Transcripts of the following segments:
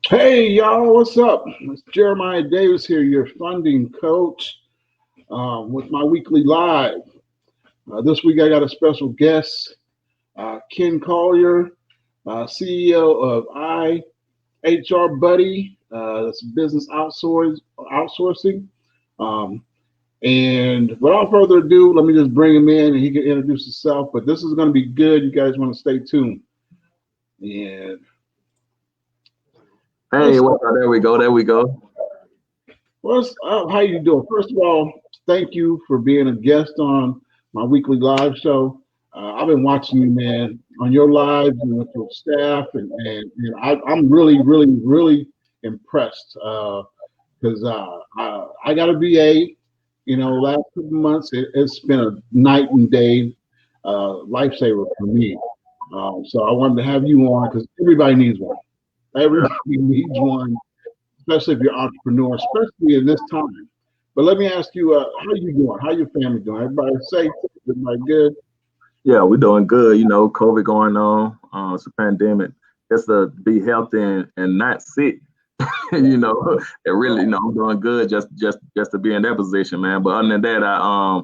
Hey, y'all, what's up? It's Jeremiah Davis here, your funding coach, with my weekly live. This week I got a special guest, Ken Collier, CEO of HR Buddy. That's business outsourcing. Um, and without further ado, let me just bring him in and he can introduce himself. But this is going to be good. You guys want to stay tuned. And Hey, there we go. There we go. How you doing? First of all, thank you for being a guest on my weekly live show. I've been watching you, man, on your lives and with your staff, and I'm really, really, really impressed because I got a VA. Last couple months it's been a night and day lifesaver for me. So I wanted to have you on because everybody needs one. Everybody needs one, especially if you're an entrepreneur, especially in this time. But let me ask you, how you doing? How your family doing? Everybody safe? Everybody good? Yeah, we're doing good. COVID going on. It's a pandemic. Just to be healthy and not sick. It really, I'm doing good just to be in that position, man. But other than that, I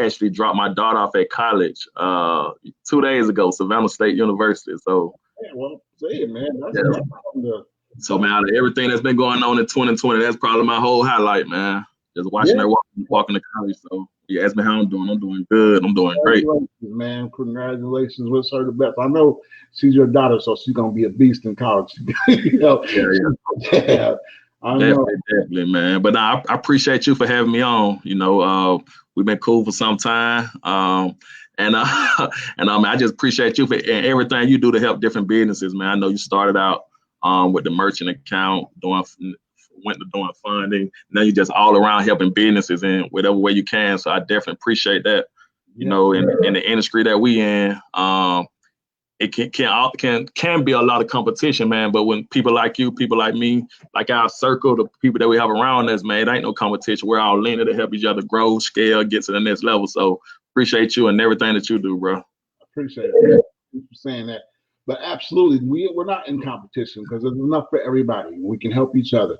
actually dropped my daughter off at college 2 days ago, Savannah State University. So Yeah, well, say it, man. Yeah. So, man, out of everything that's been going on in 2020, that's probably my whole highlight, man. Just watching her walking to college. So, yeah, ask me how I'm doing. I'm doing good. I'm doing great. Man, congratulations. Wish her the best. I know she's your daughter, so she's going to be a beast in college. Yeah. I know. Definitely, man. But I appreciate you for having me on. We've been cool for some time. I just appreciate you for everything you do to help different businesses, man. I know you started out with the merchant account, went to doing funding. Now you're just all around helping businesses in whatever way you can. So I definitely appreciate that. In the industry that we in, it can be a lot of competition, man. But when people like you, people like me, like our circle, the people that we have around us, man, it ain't no competition. We're all leaning to help each other grow, scale, get to the next level. So appreciate you and everything that you do, bro. I appreciate it. Thank you for saying that. But absolutely, we're not in competition because there's enough for everybody. We can help each other.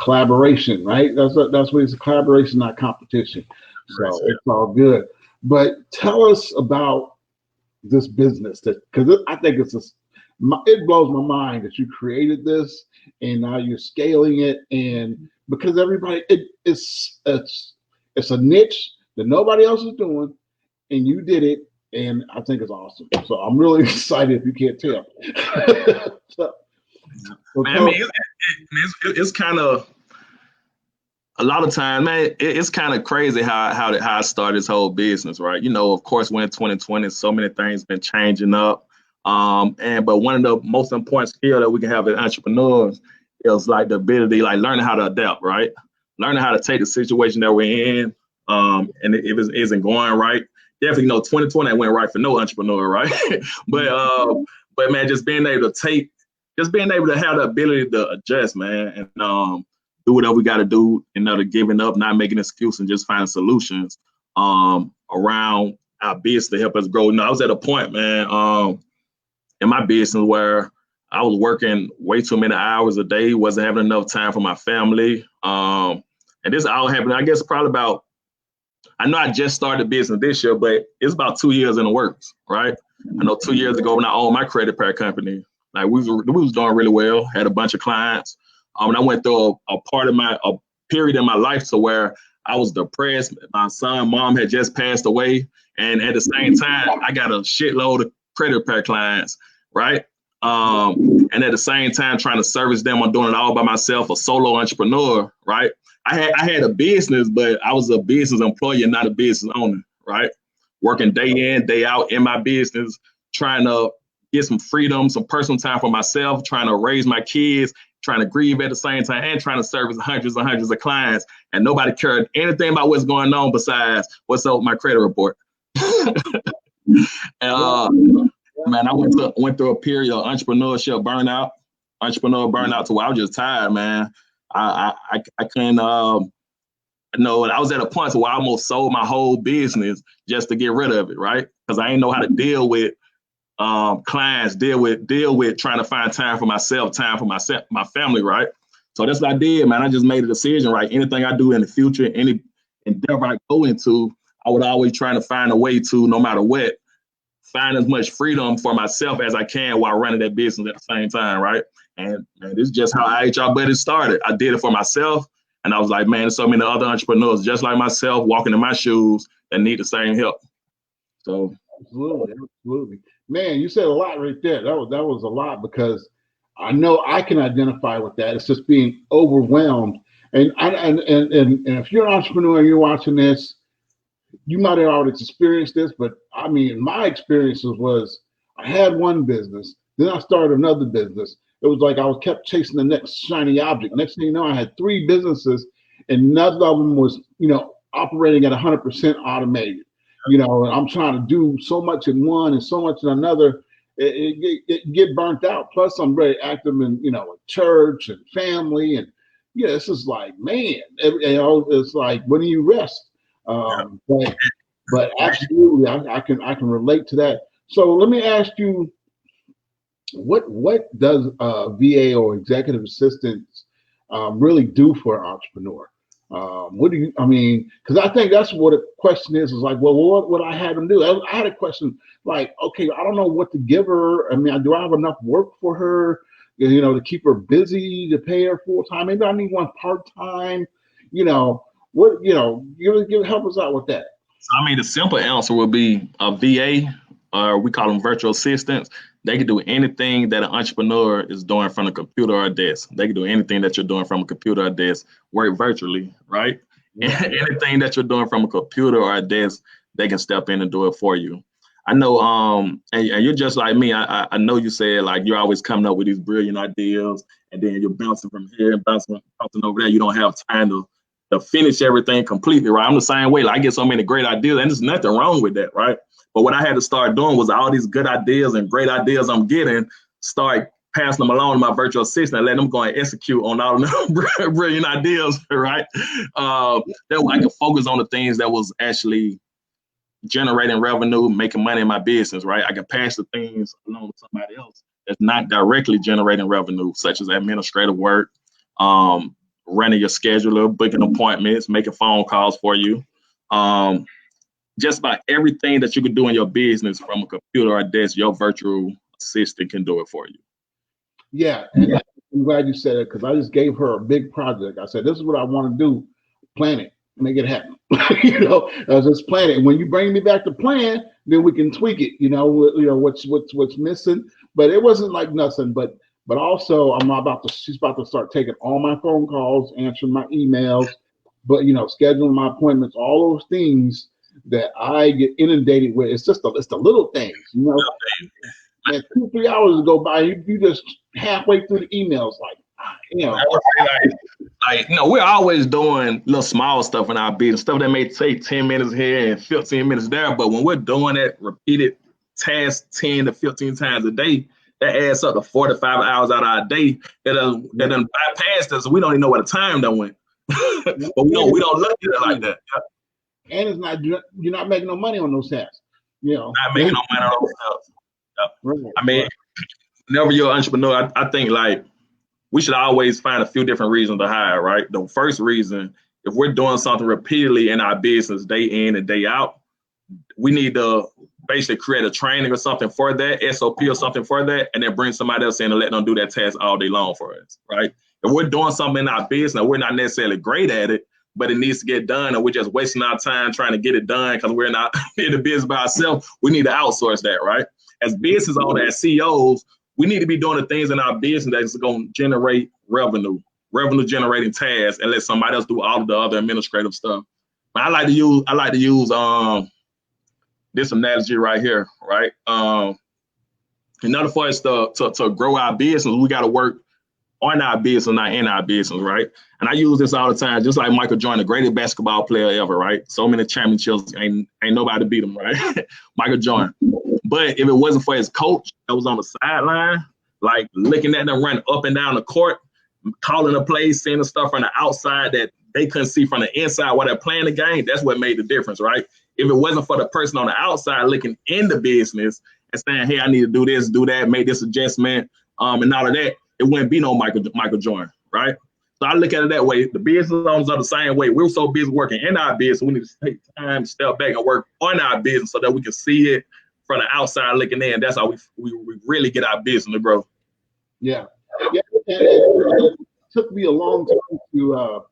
Collaboration, right? That's what it's, collaboration, not competition. So it's all good. But tell us about this business, because I think it blows my mind that you created this and now you're scaling it, and because everybody it's a niche that nobody else is doing, and you did it, and I think it's awesome. So I'm really excited if you can't tell. It's kind of a lot of times, man. It's kind of crazy how I started this whole business, right? Of course, we're in 2020, so many things been changing up. But one of the most important skill that we can have as entrepreneurs is like the ability, like learning how to adapt, right? Learning how to take the situation that we're in, and if it isn't going right, definitely 2020 went right for no entrepreneur, right? but man, just being able to have the ability to adjust, man, and do whatever we got to do, giving up, not making excuses, and just finding solutions around our business to help us grow. I was at a point, man, in my business where I was working way too many hours a day, wasn't having enough time for my family. And this all happened, I guess, probably about, I know I just started business this year, but it's about 2 years in the works, right? I know 2 years ago when I owned my credit repair company, like we was doing really well, had a bunch of clients. And I went through a period in my life to where I was depressed. My mom had just passed away. And at the same time, I got a shitload of credit repair clients, right? And at the same time, trying to service them, I'm doing it all by myself, a solo entrepreneur, right? I had a business, but I was a business employee, not a business owner, right? Working day in, day out in my business, trying to get some freedom, some personal time for myself, trying to raise my kids, trying to grieve at the same time, and trying to service hundreds and hundreds of clients. And nobody cared anything about what's going on besides what's up with my credit report. Man, I went through a period of entrepreneur burnout to where I was just tired, man. I couldn't, I was at a point where I almost sold my whole business just to get rid of it, right? Because I didn't know how to deal with clients, deal with trying to find time for myself, my family, right? So that's what I did, man. I just made a decision, right? Anything I do in the future, any endeavor I go into, I would always try to find a way to, no matter what, find as much freedom for myself as I can while running that business at the same time, right? And this is just how IHR Buddies started. I did it for myself, and I was like, man, there's so many other entrepreneurs just like myself walking in my shoes that need the same help. So absolutely, man. You said a lot right there. That was a lot, because I know I can identify with that. It's just being overwhelmed. And if you're an entrepreneur and you're watching this, you might have already experienced this, but I mean, my experiences was I had one business, then I started another business. It was like I was kept chasing the next shiny object. Next thing you know, I had 3 businesses, and none of them was, operating at 100% automated. And I'm trying to do so much in one and so much in another. It get burnt out. Plus, I'm very active in church and family, and this is like, man, it's like, when do you rest? But absolutely, I can relate to that. So let me ask you, what does VA or executive assistants really do for an entrepreneur? What do you? I mean, because I think that's what the question is like, well, what I had them do? I had a question like, okay, I don't know what to give her. I mean, do I have enough work for her? To keep her busy, to pay her full time. Maybe I need one part time. What help us out with that. So, I mean, the simple answer would be a VA, or we call them virtual assistants. They can do anything that an entrepreneur is doing from a computer or a desk. They can do anything that you're doing from a computer or a desk, work virtually, right? Yeah. Anything that you're doing from a computer or a desk, they can step in and do it for you. I know, and you're just like me. I know you said like you're always coming up with these brilliant ideas, and then you're bouncing from here and bouncing over there. You don't have time to finish everything completely, right? I'm the same way. Like, I get so many great ideas, and there's nothing wrong with that, right? But what I had to start doing was all these good ideas and great ideas I'm getting, start passing them along to my virtual assistant and letting them go and execute on all the brilliant ideas, right? That way I can focus on the things that was actually generating revenue, making money in my business, right? I can pass the things along to somebody else that's not directly generating revenue, such as administrative work, running your schedule, booking appointments, making phone calls for you. Just about everything that you can do in your business from a computer or a desk, your virtual assistant can do it for you. Yeah, and I'm glad you said it, because I just gave her a big project. I said, this is what I want to do. Plan it, make it happen. Just plan it. And when you bring me back to plan, then we can tweak it. What's missing. But it wasn't like nothing. But also, she's about to start taking all my phone calls, answering my emails, but scheduling my appointments, all those things that I get inundated with. It's the little things, And 2-3 hours go by, you just halfway through the emails, I would say we're always doing little small stuff in our business, stuff that may take 10 minutes here and 15 minutes there. But when we're doing that repeated task 10 to 15 times a day, that adds up to 45 hours out of our day. That done bypassed us. We don't even know what the time done went. But we don't look at it like that. And it's not, you're not making no money on those tasks. Not making no money on those tasks. Right. I mean, whenever you're an entrepreneur, I think like we should always find a few different reasons to hire, right? The first reason, if we're doing something repeatedly in our business day in and day out, we need to basically create a training or something for that, SOP or something for that, and then bring somebody else in and let them do that task all day long for us, right? If we're doing something in our business, we're not necessarily great at it, but it needs to get done, and we're just wasting our time trying to get it done because we're not in the business by ourselves. We need to outsource that, right? As business owners, as CEOs, we need to be doing the things in our business that's going to generate revenue generating tasks, and let somebody else do all of the other administrative stuff. But I like to use this analogy right here, right? In order for us to grow our business, we got to work on our business, not in our business, right? And I use this all the time, just like Michael Jordan, the greatest basketball player ever, right? So many championships, ain't nobody beat him, right? Michael Jordan. But if it wasn't for his coach that was on the sideline, like looking at them run up and down the court, calling the plays, seeing the stuff from the outside that they couldn't see from the inside while they're playing the game, that's what made the difference, right? If it wasn't for the person on the outside looking in the business and saying, hey, I need to do this, do that, make this adjustment, and all of that, it wouldn't be no Michael Jordan, right? So I look at it that way. The business owners are the same way. We're so busy working in our business, we need to take time, step back, and work on our business so that we can see it from the outside looking in. That's how we really get our business to grow. Yeah. And it took me a long time to.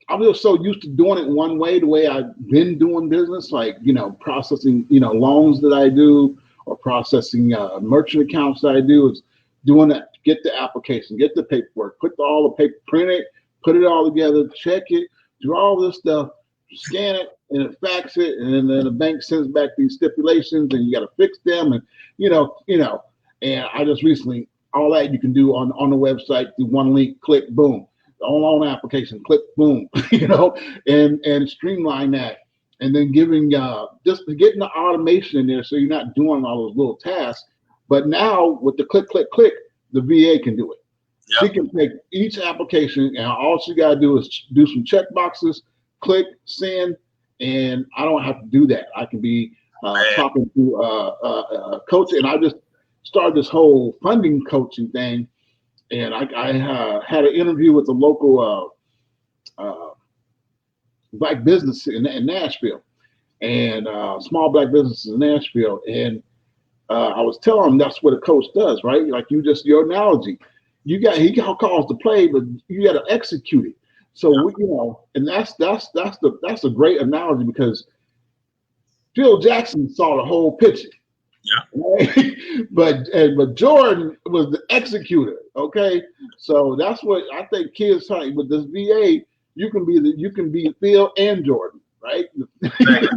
I was so used to doing it one way, the way I've been doing business, like, processing, loans that I do, or processing merchant accounts that I do, is doing that. Get the application, get the paperwork, put all the paper, print it, put it all together, check it, do all this stuff, scan it, and then fax it, and then the bank sends back these stipulations, and you got to fix them, and and I just recently, all that you can do on the website, do one link, click, boom. The loan application, click, boom, and streamline that, and then giving just getting the automation in there, so you're not doing all those little tasks. But now with the click, the VA can do it. Yep. She can take each application, and all she got to do is do some check boxes, click, send, and I don't have to do that. I can be talking to a coach, and I just started this whole funding coaching thing. And I had an interview with a local black business in Nashville, and small black businesses in Nashville. And I was telling them that's what a coach does, right? Like your analogy, he got calls to play, but you got to execute it. So and that's a great analogy, because Phil Jackson saw the whole picture. Yeah. Right? But Jordan was the executor. Okay, so that's what I think kids say. With this VA, you can be Phil and Jordan, right? Exactly.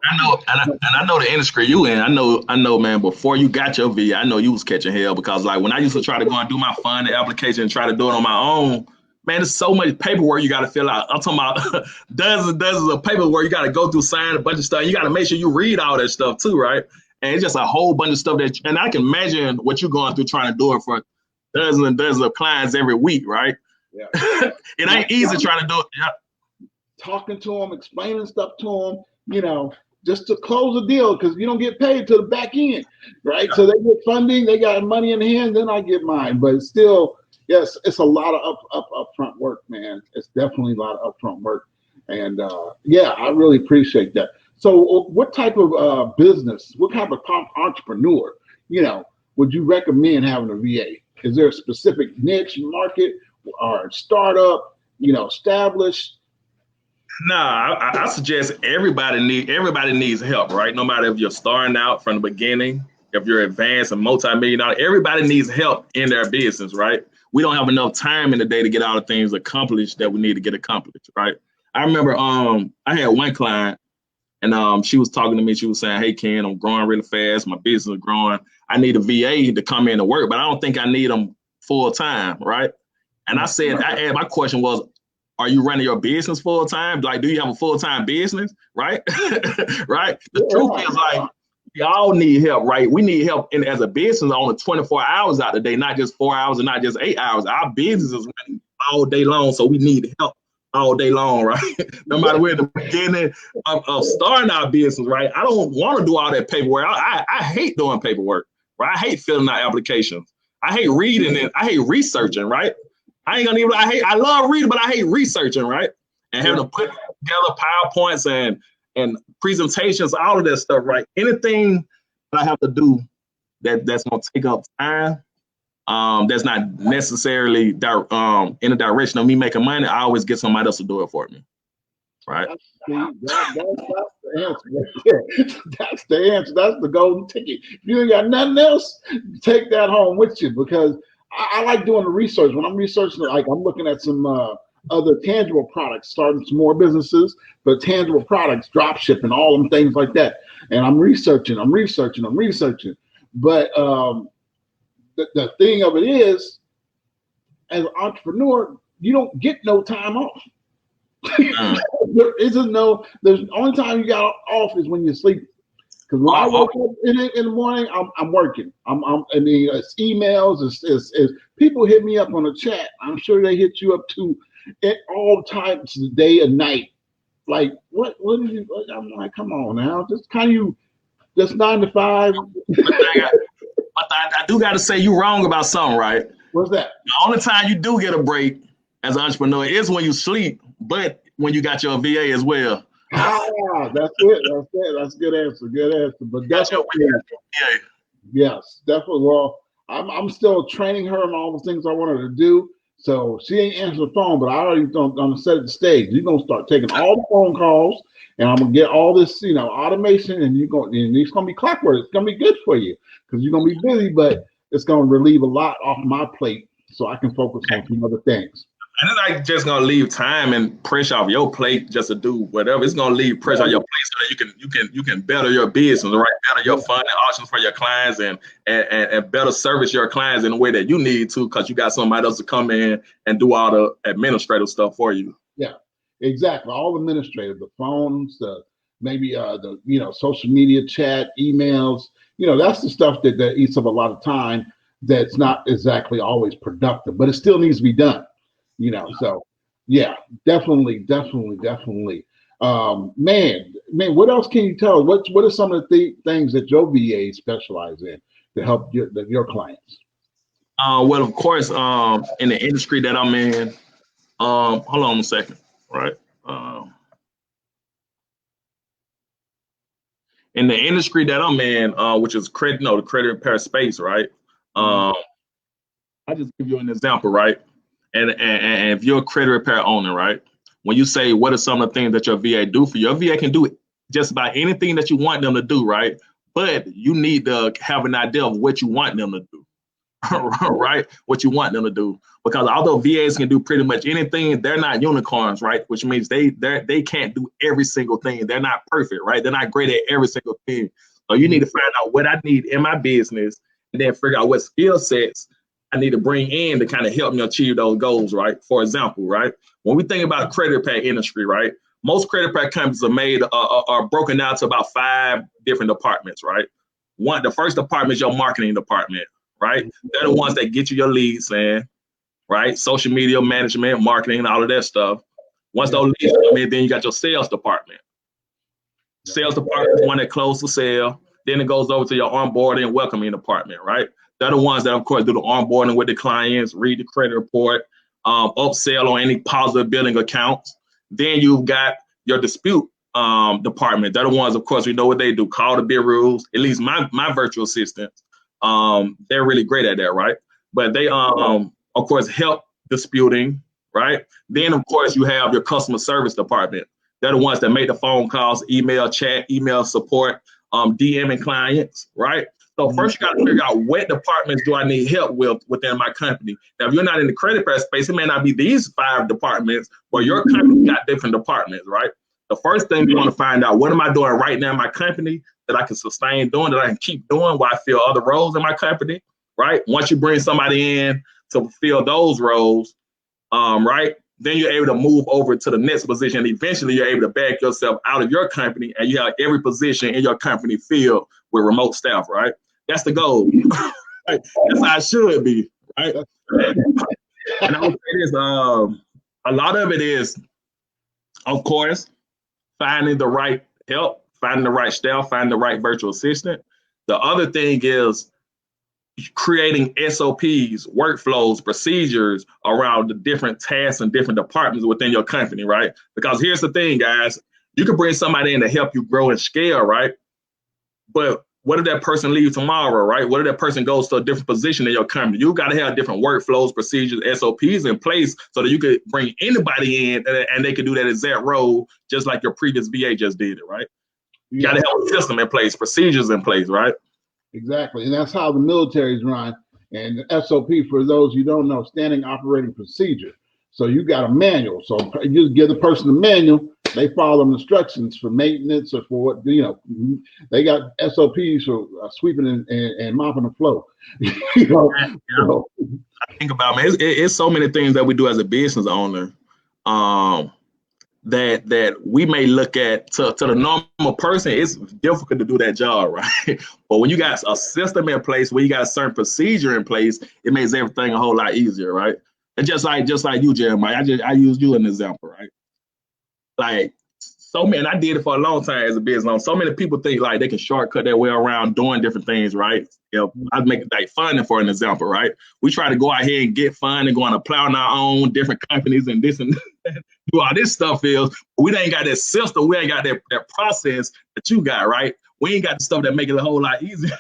I know the industry you in. I know, man. Before you got your VA, I know you was catching hell, because like when I used to try to go and do my funding application and try to do it on my own, man, there's so much paperwork you got to fill out. I'm talking about dozens and dozens of paperwork you got to go through, sign a bunch of stuff. You got to make sure you read all that stuff too, right? And it's just a whole bunch of stuff and I can imagine what you're going through trying to do it for dozens and dozens of clients every week, right? Yeah. It ain't easy trying to do it. Yeah. Talking to them, explaining stuff to them, just to close the deal, because you don't get paid to the back end, right? Yeah. So they get funding, they got money in hand, then I get mine. But still, yes, it's a lot of upfront work, man. It's definitely a lot of upfront work. And I really appreciate that. So what type of business, what type of entrepreneur, would you recommend having a VA? Is there a specific niche market or startup, established? Nah, I suggest everybody needs help, right? No matter if you're starting out from the beginning, if you're advanced and multi-million-dollar, everybody needs help in their business, right? We don't have enough time in the day to get all the things accomplished that we need to get accomplished, right? I remember I had one client, and she was talking to me. She was saying, hey, Ken, I'm growing really fast. My business is growing. I need a VA to come in and work, but I don't think I need them full time, right? And I said, my question was, are you running your business full time? Like, do you have a full time business, right? Right? The truth is, like, we all need help, right? We need help as a business on the 24 hours out the day, not just 4 hours and not just 8 hours. Our business is running all day long, so we need help all day long, right? No matter where the beginning of starting our business, right? I don't want to do all that paperwork. I hate doing paperwork, right? I hate filling out applications. I hate reading it. I hate researching, right? I love reading, but I hate researching, right? And having to put together PowerPoints and presentations, all of that stuff, right? Anything that I have to do that's going to take up time, that's not necessarily in the direction of me making money, I always get somebody else to do it for me, right? That's the answer. That's the answer. That's the golden ticket. If you ain't got nothing else, take that home with you, because I like doing the research. When I'm researching, like, I'm looking at some other tangible products, starting some more businesses, but tangible products, drop shipping, all them things like that. And I'm researching. But the thing of it is, as an entrepreneur, you don't get no time off. There's the only time you got off is when you're sleeping. Because when I wake up in the morning, I'm working. It's emails, it's people hit me up on the chat. I'm sure they hit you up too at all times of the day and night. Like, what did you? I'm like, come on now, just kind of Just 9 to 5. I do got to say you wrong about something, right? What's that? The only time you do get a break as an entrepreneur is when you sleep, but when you got your VA as well. That's it. That's it. That's a good answer. Good answer. But definitely, yes, definitely. Well, I'm still training her on all the things I want her to do. So she ain't answering the phone, but I already gonna set the stage. You're gonna start taking all the phone calls, and I'm gonna get all this, automation, and and it's gonna be clockwork. It's gonna be good for you because you're gonna be busy, but it's gonna relieve a lot off my plate, so I can focus on some other things. And it's like just gonna leave time and pressure off your plate just to do whatever. It's gonna leave pressure on your plate so that you can better your business, right? Better your funding options for your clients and better service your clients in the way that you need to, because you got somebody else to come in and do all the administrative stuff for you. Yeah, exactly. All administrative, the phones, maybe the social media chat, emails. That's the stuff that eats up a lot of time. That's not exactly always productive, but it still needs to be done. So yeah, definitely. Man, what else can you tell us? What are some of the things that your VA specialize in to help your clients? Well, of course, in the industry that I'm in, hold on a second, right? In the industry that I'm in, which is the credit repair space, right? I just give you an example, right? And if you're a credit repair owner, right? When you say what are some of the things that your VA do for you, your VA can do just about anything that you want them to do, right? But you need to have an idea of what you want them to do, right? What you want them to do, because although VAs can do pretty much anything, they're not unicorns, right? Which means they can't do every single thing. They're not perfect, right? They're not great at every single thing. So you need to find out what I need in my business, and then figure out what skill sets I need to bring in to kind of help me achieve those goals, right? For example, right, when we think about credit repair industry, right, most credit repair companies are broken down to about 5 different departments, right? The first department is your marketing department, right? They're the ones that get you your leads in, right? Social media management, marketing, all of that stuff. Once those leads come in, then you got your sales department. Sales department is one that closes the sale. Then it goes over to your onboarding and welcoming department, right? They're the ones that, of course, do the onboarding with the clients, read the credit report, upsell on any positive billing accounts. Then you've got your dispute department. They're the ones, of course, we know what they do. Call the bureaus. At least my virtual assistants, they're really great at that, right? But they, of course, help disputing, right? Then, of course, you have your customer service department. They're the ones that make the phone calls, email chat, email support, DMing clients, right? So first you got to figure out what departments do I need help with within my company. Now, if you're not in the credit repair space, it may not be these 5 departments, but your company got different departments, right? The first thing you want to find out, what am I doing right now in my company that I can sustain doing, that I can keep doing while I fill other roles in my company, right? Once you bring somebody in to fill those roles, right, then you're able to move over to the next position. Eventually, you're able to back yourself out of your company, and you have every position in your company filled with remote staff, right? That's the goal. That's how it should be, right? And I would say this, a lot of it is, of course, finding the right help, finding the right staff, finding the right virtual assistant. The other thing is creating SOPs, workflows, procedures around the different tasks and different departments within your company, right? Because here's the thing, guys, you can bring somebody in to help you grow and scale, right? But what if that person leaves tomorrow, right? What if that person goes to a different position in your company? You got to have different workflows, procedures, SOPs in place so that you could bring anybody in and they can do that exact role just like your previous VA just did it, right? You got to have a system in place, procedures in place, right? Exactly. And that's how the military's run. And the SOP, for those you don't know, standing operating procedure. So you got a manual. So you just give the person the manual, they follow instructions for maintenance or for what, they got SOPs for sweeping and mopping the floor. So. I think about, man, it's so many things that we do as a business owner. That we may look at to the normal person, it's difficult to do that job, right? But when you got a system in place, where you got a certain procedure in place, it makes everything a whole lot easier, right? And just like you, Jeremiah, I use you as an example, right? Like so many, and I did it for a long time as a business owner. So many people think like they can shortcut their way around doing different things, right? You know, I'd make it like funding for an example, right? We try to go out here and get fun and go and apply on our own different companies and this and do all this stuff is, we ain't got that system, we ain't got that process that you got, right? We ain't got the stuff that make it a whole lot easier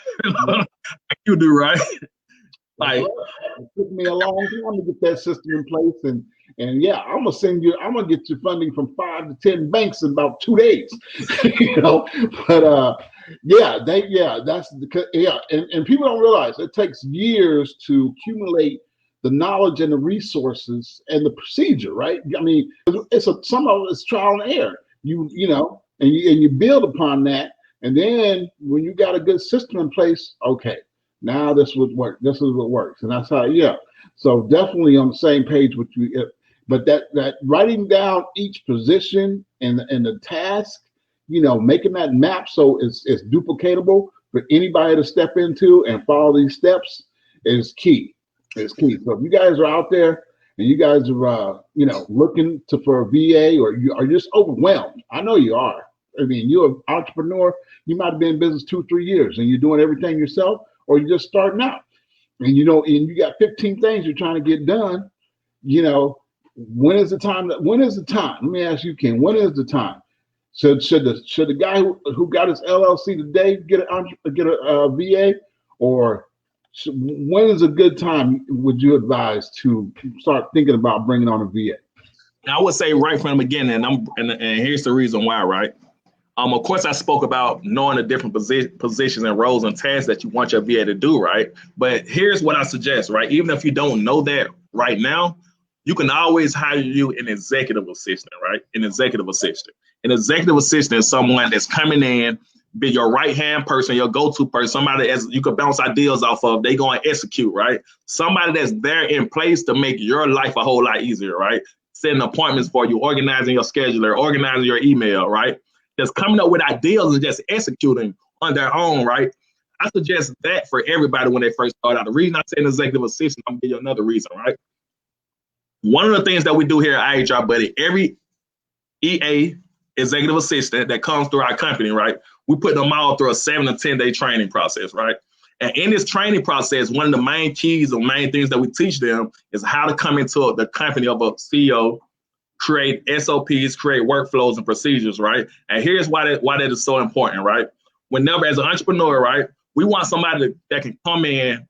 like you do, right? Like, it took me a long time to get that system in place, and yeah, I'm gonna get you funding from 5 to 10 banks in about 2 days. You know, but that's because and people don't realize it takes years to accumulate the knowledge and the resources and the procedure, right? I mean, some of it's trial and error. You know, and you build upon that, and then when you got a good system in place, okay, now this would work. This is what works, and that's how. Yeah. So definitely on the same page with you. But that writing down each position and the task, you know, making that map so it's duplicatable for anybody to step into and follow these steps is key. It's key. So if you guys are out there and you guys are you know, looking for a VA, or you are just overwhelmed, I know you are. I mean, you're an entrepreneur. You might have been in business 2-3 years and you're doing everything yourself, or you're just starting out, and you know, and you got 15 things you're trying to get done. You know, when is the time? When is the time? Let me ask you, Ken. When is the time? Should the guy who got his LLC today get a VA, or when is a good time? Would you advise to start thinking about bringing on a VA? I would say right from the beginning, and here's the reason why, right? Of course, I spoke about knowing the different positions and roles and tasks that you want your VA to do, right? But here's what I suggest, right? Even if you don't know that right now, you can always hire you an executive assistant, right? An executive assistant. An executive assistant is someone that's coming in, be your right-hand person, your go-to person, somebody as you could bounce ideas off of, they go and execute, right? Somebody that's there in place to make your life a whole lot easier, right? Setting appointments for you, organizing your scheduler, organizing your email, right? Just coming up with ideas and just executing on their own, right? I suggest that for everybody when they first start out. The reason I say an executive assistant, I'm gonna give you another reason, right? One of the things that we do here at IHR Buddy, every EA executive assistant that comes through our company, right? We put them all through a 7 to 10 day training process, right? And in this training process, one of the main keys or main things that we teach them is how to come into the company of a CEO, create SOPs, create workflows and procedures, right? And here's why that is so important, right? Whenever, as an entrepreneur, right, we want somebody that can come in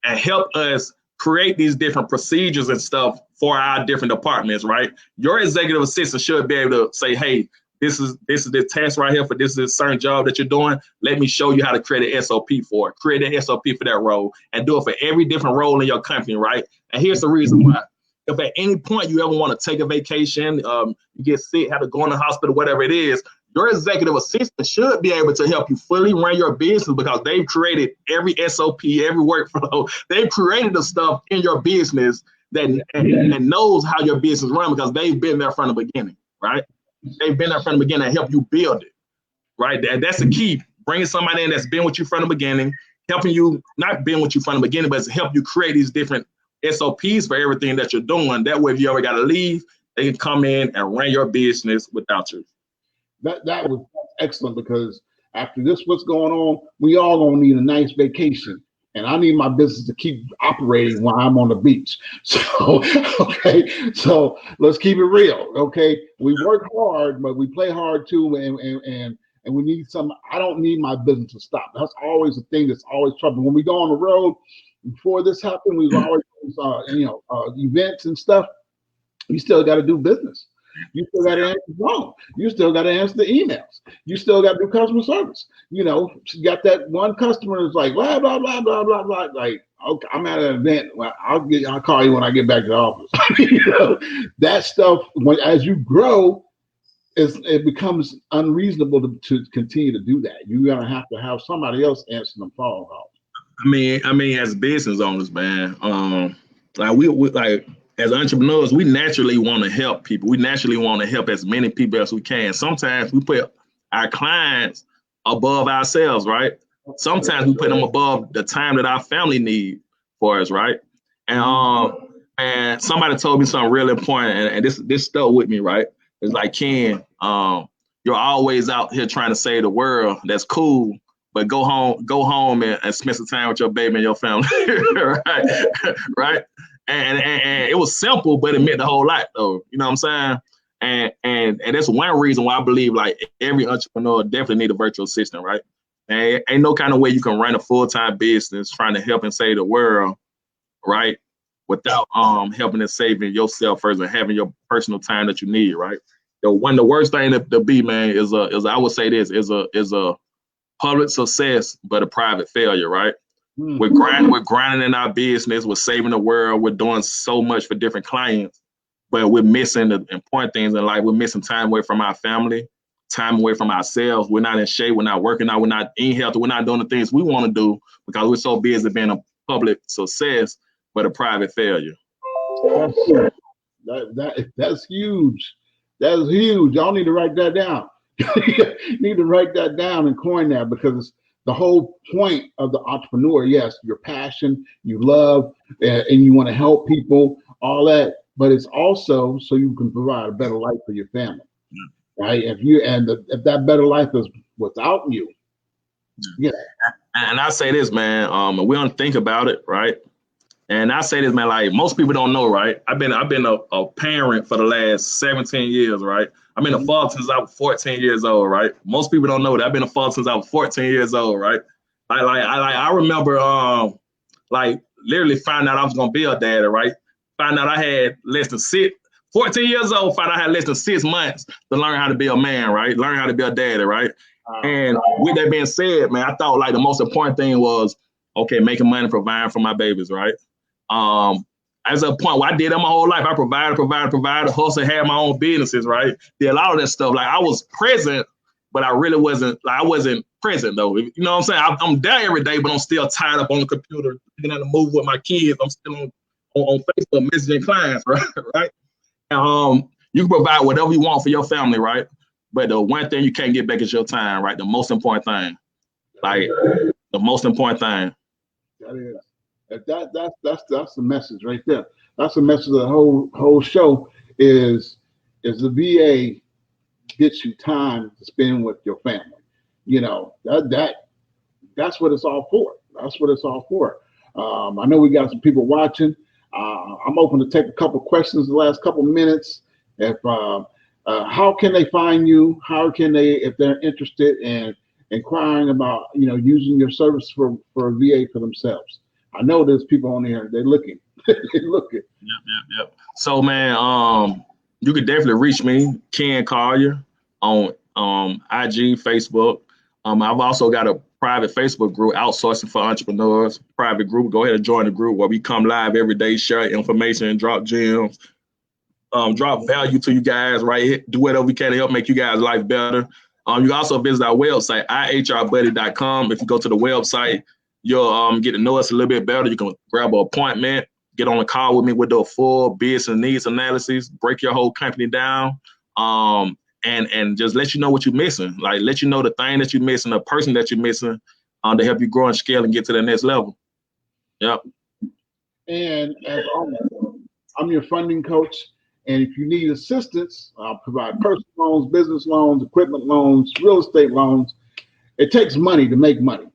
and help us create these different procedures and stuff for our different departments, right? Your executive assistant should be able to say, hey, this is the task right here for this is a certain job that you're doing. Let me show you how to create an SOP for it. Create an SOP for that role and do it for every different role in your company, right? And here's the reason why. If at any point you ever want to take a vacation, you get sick, have to go in the hospital, whatever it is, your executive assistant should be able to help you fully run your business because they've created every SOP, every workflow. They've created the stuff in your business that and knows how your business runs because they've been there from the beginning, right? They've been there from the beginning and help you build it, right? That's the key. Bringing somebody in that's been with you from the beginning, helping you, not been with you from the beginning, but to help you create these different SOPs for everything that you're doing. That way, if you ever got to leave, they can come in and run your business without you. That was excellent because after this, what's going on, we all gonna need a nice vacation. And I need my business to keep operating while I'm on the beach. So, okay, so let's keep it real. Okay, we work hard, but we play hard too, and we need some. I don't need my business to stop. That's always a thing that's always trouble. When we go on the road, before this happened, we always events and stuff. You still got to do business. You still got to answer the phone. You still got to answer the emails. You still got to do customer service. You know, you got that one customer that's like, blah, blah, blah, blah, blah, blah. Like, okay, I'm at an event. Well, I'll call you when I get back to the office. You know, that stuff, as you grow, it becomes unreasonable to continue to do that. You're going to have somebody else answer the phone calls. I mean, as business owners, man, like we like as entrepreneurs, we naturally want to help people. We naturally want to help as many people as we can. Sometimes we put our clients above ourselves, right? Sometimes we put them above the time that our family need for us, right? And somebody told me something really important, and this stuck with me, right? It's like, Ken, you're always out here trying to save the world. That's cool. But go home and spend some time with your baby and your family. Right. Right. And it was simple, but it meant the whole lot though. You know what I'm saying? And that's one reason why I believe like every entrepreneur definitely need a virtual assistant, right? And ain't no kind of way you can run a full-time business trying to help and save the world, right? Without helping and saving yourself first and having your personal time that you need, right? The worst thing to be, man, is I would say this is a public success but a private failure, right? We're grinding in our business, we're saving the world, we're doing so much for different clients, but we're missing the important things in life. We're missing time away from our family, time away from ourselves. We're not in shape, we're not working out, we're not eating healthy, we're not doing the things we want to do because we're so busy being a public success but a private failure. That's huge. That's huge. Y'all need to write that down. Need to write that down and coin that, because the whole point of the entrepreneur, yes, your passion, you love, and you want to help people, all that, but it's also so you can provide a better life for your family, right? If that better life is without you, yeah. And I say this, man, we don't think about it, right? And I say this, man, like most people don't know, right? I've been a parent for the last 17 years, right? I've been a father since I was 14 years old, right? Most people don't know that I've been a father since I was 14 years old, right? I remember like literally finding out I was gonna be a dad, right? Found out I had 14 years old, found out I had less than 6 months to learn how to be a man, right? Learn how to be a daddy, right? And with that being said, man, I thought like the most important thing was, okay, making money, providing for my babies, right? As a point where I did that my whole life, I provided, hustle, had my own businesses, right? Did a lot of that stuff. Like I was present, but I really wasn't. Like I wasn't present though. You know what I'm saying? I'm there every day, but I'm still tied up on the computer, thinking how to move with my kids. I'm still on Facebook messaging clients, right? Right? And, you can provide whatever you want for your family, right? But the one thing you can't get back is your time, right? The most important thing, like the most important thing. That is. That's the message right there. That's the message of the whole show is the VA gets you time to spend with your family. You know, that's what it's all for. That's what it's all for. I know we got some people watching. I'm open to take a couple questions the last couple minutes. If how can they find you? How can they, if they're interested in inquiring about using your service for a VA for themselves? I know there's people on here. They're looking. They're looking. Yep. So, man, you can definitely reach me, Ken Collier, on IG, Facebook. I've also got a private Facebook group, Outsourcing for Entrepreneurs. Private group. Go ahead and join the group where we come live every day, share information, and drop gems, drop value to you guys. Right, do whatever we can to help make you guys' life better. You can also visit our website, ihrbuddy.com. If you go to the website, you'll get to know us a little bit better. You can grab an appointment, get on a call with me. We'll do a full business needs analysis, break your whole company down, and just let you know what you're missing. Like let you know the thing that you're missing, the person that you're missing, to help you grow and scale and get to the next level. Yep. And as always, I'm your funding coach. And if you need assistance, I'll provide personal loans, business loans, equipment loans, real estate loans. It takes money to make money.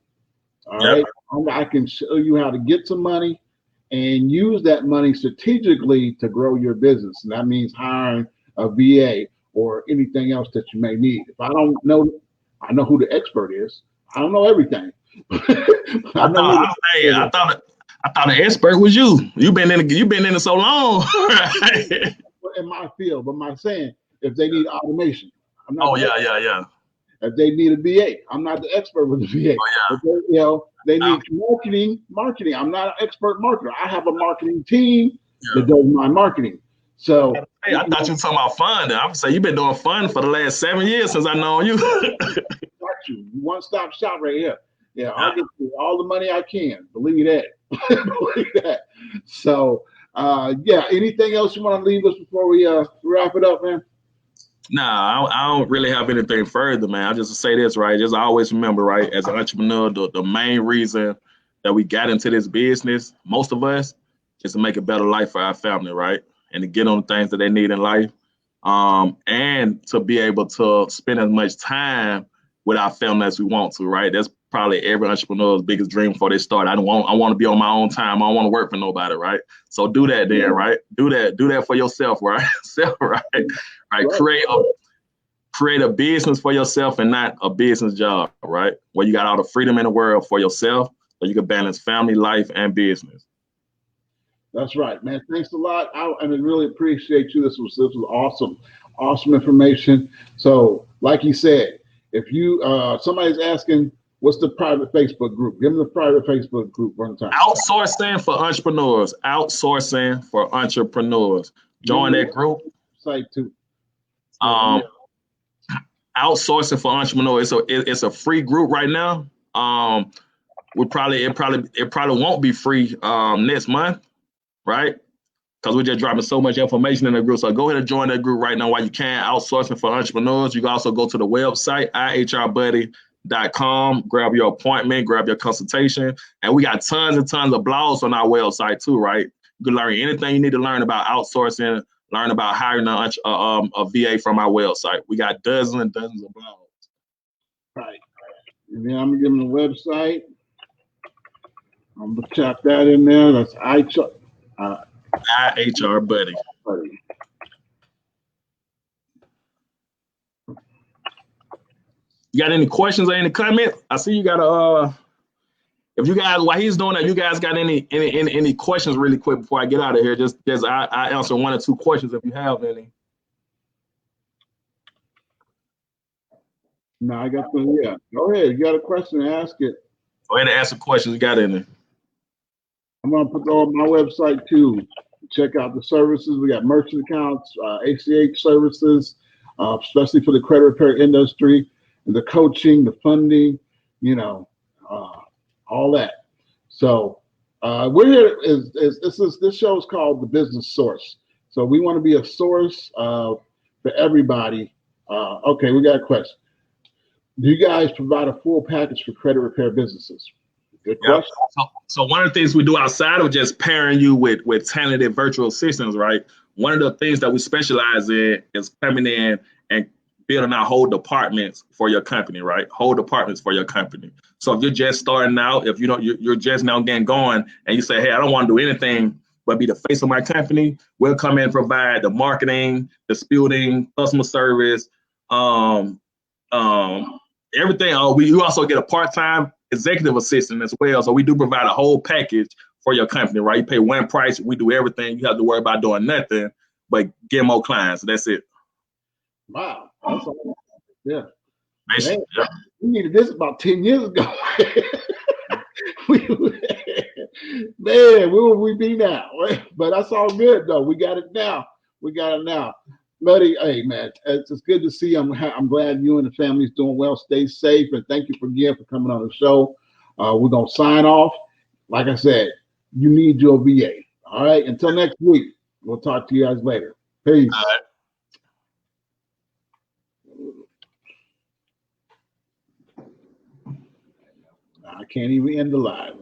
All right. I can show you how to get some money and use that money strategically to grow your business. And that means hiring a VA or anything else that you may need. If I don't know, I know who the expert is. I don't know everything. I thought the expert was you. You've been in it so long. Right? In my field, but I'm saying if they need automation, I'm not. Yeah. If they need a VA, I'm not the expert with the VA. They need marketing. I'm not an expert marketer. I have a marketing team that does my marketing. So hey, I thought you were talking about fun. I would say you've been doing fun for the last 7 years since I know you. Got you. One-stop shop right here. Yeah, I'll get you all the money I can. Believe that. Believe that. So anything else you want to leave us before we wrap it up, man? Nah, I don't really have anything further, man. I just say this, right? Just always remember, right, as an entrepreneur, the main reason that we got into this business, most of us, is to make a better life for our family, right? And to get on the things that they need in life. and to be able to spend as much time with our family as we want to, right? That's probably every entrepreneur's biggest dream before they start. I want to be on my own time. I don't want to work for nobody, right? So do that then, right? Do that for yourself, right? Self, right? Right. Create a business for yourself and not a business job, right? Where you got all the freedom in the world for yourself, so you can balance family, life, and business. That's right, man. Thanks a lot. I really appreciate you. This was awesome information. So, like you said, if you somebody's asking, what's the private Facebook group? Give them the private Facebook group one time. Outsourcing for entrepreneurs. Outsourcing for entrepreneurs. Join that group. Site too. Outsourcing for entrepreneurs. It's a free group right now. It probably won't be free next month, right? Because we're just dropping so much information in the group. So go ahead and join that group right now while you can. Outsourcing for entrepreneurs. You can also go to the website, ihrbuddy.com, grab your appointment, grab your consultation. And we got tons and tons of blogs on our website too, right? You can learn anything you need to learn about outsourcing, learn about hiring a VA from our website. We got dozens and dozens of blogs. Right. And then I'm going to give them the website. I'm going to tap that in there. That's IHR Buddy. You got any questions or any comments? I see you got a. If you guys, while he's doing that, you guys got any questions really quick before I get out of here? Just I answer one or two questions if you have any. No, I got the yeah. Go ahead. You got a question? Ask it. Go ahead and ask some questions you got in there. I'm gonna put on my website too. Check out the services. We got merchant accounts, ACH services, especially for the credit repair industry, and the coaching, the funding, all that. So we're here. This show is called The Business Source. So we want to be a source for everybody. Okay, we got a question. Do you guys provide a full package for credit repair businesses? Good question. Yep. So one of the things we do outside of just pairing you with talented virtual assistants, right? One of the things that we specialize in is coming in and building out whole departments for your company, right? Whole departments for your company. So if you're just starting out, if you're just now getting going, and you say, hey, I don't want to do anything but be the face of my company, we'll come in and provide the marketing, the disputing, customer service, everything. You also get a part-time executive assistant as well. So we do provide a whole package for your company, right? You pay one price, we do everything. You have to worry about doing nothing but get more clients. That's it. Wow. That's all. Yeah. Yeah. We needed this about 10 years ago. Man, where would we be now? But that's all good though. We got it now. Buddy, hey man, it's good to see you. I'm glad you and the family's doing well. Stay safe, and thank you again for coming on the show. We're gonna sign off. Like I said, you need your VA. All right. Until next week, we'll talk to you guys later. Peace. All right. I can't even end the live.